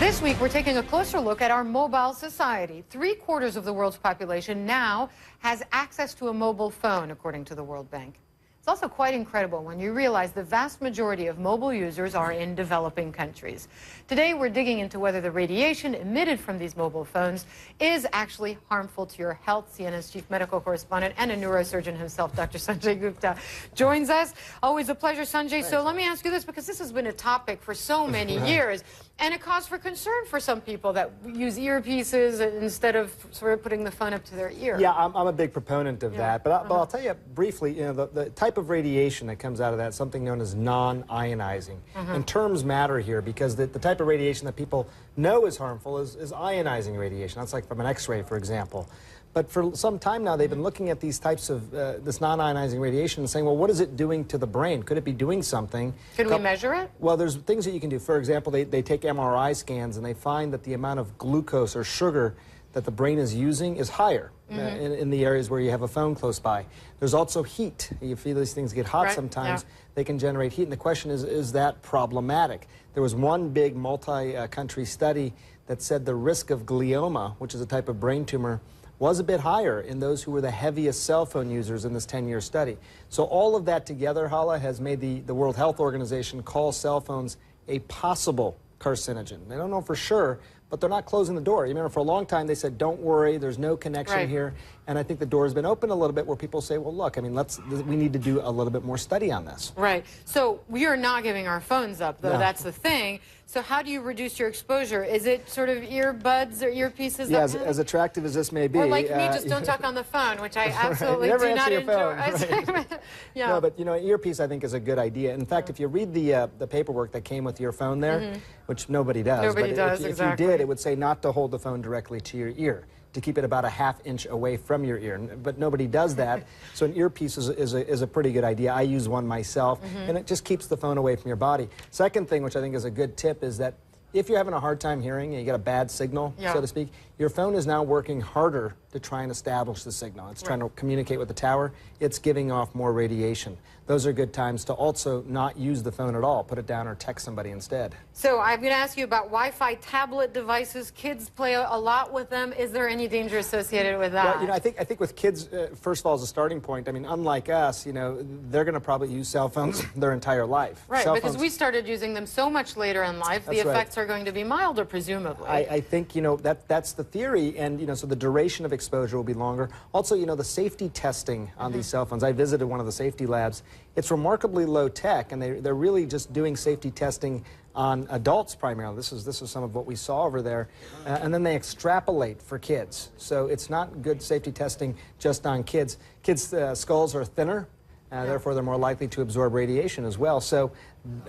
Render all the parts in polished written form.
This week, we're taking a closer look at our mobile society. 3/4 of the world's population now has access to a mobile phone, according to the World Bank. It's also quite incredible when you realize the vast majority of mobile users are in developing countries. Today, we're digging into whether the radiation emitted from these mobile phones is actually harmful to your health. CNN's chief medical correspondent and a neurosurgeon himself, Dr. Sanjay Gupta, joins us. Always a pleasure, Sanjay. So let me ask you this, because this has been a topic for so many years, and a cause for concern for some people that use earpieces instead of sort of putting the phone up to their ear. Yeah, I'm a big proponent of that, but I'll tell you briefly, the type of radiation that comes out of that, something known as non-ionizing. And terms matter here, because the type of radiation that people know is harmful is ionizing radiation. That's like from an X-ray, for example. But for some time now, they've been looking at these types of, this non-ionizing radiation and saying, well, what is it doing to the brain? Could it be doing something? Could we measure it? Well, there's things that you can do. For example, they take MRI scans and they find that the amount of glucose or sugar that the brain is using is higher in the areas where you have a phone close by. There's also heat. You feel these things get hot sometimes. They can generate heat. And the question is that problematic? There was one big multi-country study that said the risk of glioma, which is a type of brain tumor, was a bit higher in those who were the heaviest cell phone users in this 10-year study. So all of that together, Hala, has made the World Health Organization call cell phones a possible carcinogen. They don't know for sure, but they're not closing the door. You remember, for a long time they said, don't worry, there's no connection here. And I think the door has been open a little bit where people say, well, look, I mean, we need to do a little bit more study on this. Right. So we are not giving our phones up, though. No. That's the thing. So how do you reduce your exposure? Is it sort of earbuds or earpieces? Yeah, as attractive as this may be. Or like me, just don't talk on the phone, which I absolutely do not enjoy. No, but, you know, an earpiece, I think, is a good idea. In fact, if you read the paperwork that came with your phone there, which nobody does, if you did, it would say not to hold the phone directly to your ear, to keep it about a ½ inch away from your ear. But nobody does that, so an earpiece is a pretty good idea. I use one myself, and it just keeps the phone away from your body. Second thing, which I think is a good tip, is that if you're having a hard time hearing and you get a bad signal, so to speak, your phone is now working harder to try and establish the signal. It's trying to communicate with the tower. It's giving off more radiation. Those are good times to also not use the phone at all. Put it down or text somebody instead. So I'm going to ask you about Wi-Fi tablet devices. Kids play a lot with them. Is there any danger associated with that? Well, you know, I think with kids, first of all, as a starting point, I mean, unlike us, you know, they're going to probably use cell phones their entire life. Right, because we started using them so much later in life, the effects are going to be milder, presumably. I think, you know, that's the theory, and, you know, so the duration of exposure will be longer. Also, you know, the safety testing on these cell phones. I visited one of the safety labs. It's remarkably low tech, and they're really just doing safety testing on adults primarily. This is some of what we saw over there, and then they extrapolate for kids. So it's not good safety testing just on kids. Kids' skulls are thinner, therefore they're more likely to absorb radiation as well. So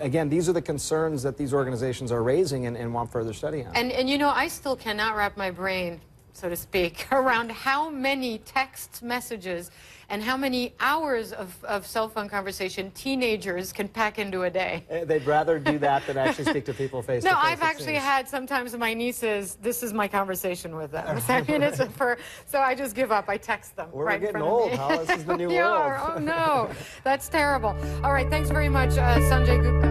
again, these are the concerns that these organizations are raising and want further study on. And you know, I still cannot wrap my brain, so to speak, around how many text messages and how many hours of cell phone conversation teenagers can pack into a day. They'd rather do that than actually speak to people face to face. No, I've actually had sometimes my nieces, this is my conversation with them. I mean, so I just give up. I text them. We're getting old, huh? This is the new world. Oh, no. That's terrible. All right, thanks very much, Sanjay Gupta.